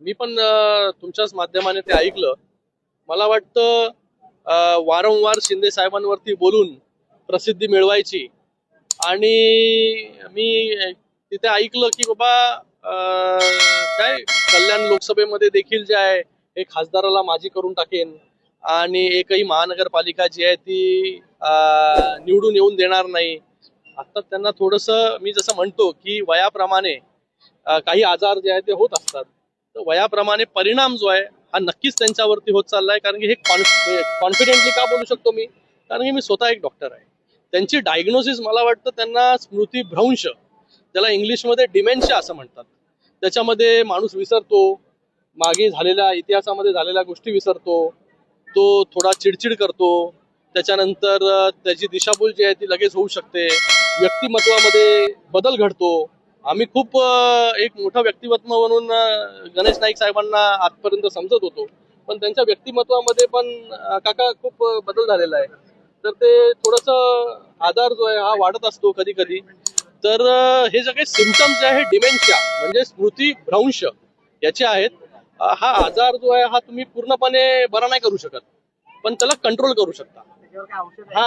मी पण तुमच्याच माध्यमाने ते ऐकलं. मला वाटतं वारंवार शिंदे साहेबांवरती बोलून प्रसिद्धी मिळवायची आणि मी तिथे ऐकलं की बाबा काय कल्याण लोकसभेमध्ये देखील जे आहे हे खासदाराला माझी करून टाकेन आणि एकही महानगरपालिका जी आहे ती निवडून येऊन देणार नाही. आता त्यांना थोडंसं मी जसं म्हणतो की वयाप्रमाणे काही आजार जे आहेत ते होत असतात. तर वयाप्रमाणे परिणाम जो आहे हा नक्कीच त्यांच्यावरती होत चाललाय. कारण की हे कॉन्फिडेंटली का बोलू शकतो मी, कारण की मी स्वतः एक डॉक्टर आहे. त्यांची डायग्नोसिस मला वाटतं त्यांना स्मृतिभ्रंश, त्याला इंग्लिशमध्ये डिमेन्शिया असं म्हणतात. त्याच्यामध्ये माणूस विसरतो, मागे झालेल्या इतिहासामध्ये झालेल्या गोष्टी विसरतो, तो थोडा चिडचिड करतो, त्याच्यानंतर त्याची दिशाभूल जी आहे ती लगेच होऊ शकते, व्यक्तिमत्वामध्ये बदल घडतो. आम्ही खूप एक मोठं व्यक्तिमत्व म्हणून गणेश नाईक साहेबांना आजपर्यंत समजत होतो, पण त्यांच्या व्यक्तिमत्वामध्ये पण काका खूप बदल झालेला आहे. तर ते थोडंसं आजार जो आहे हा वाढत असतो कधी कधी. तर हे सगळे सिम्पटम्स जे आहे डिमेन्शिया म्हणजे स्मृतिभ्रंश याचे आहेत. हा आजार जो आहे हा तुम्ही पूर्णपणे बरा नाही करू शकत, पण त्याला कंट्रोल करू शकता. हा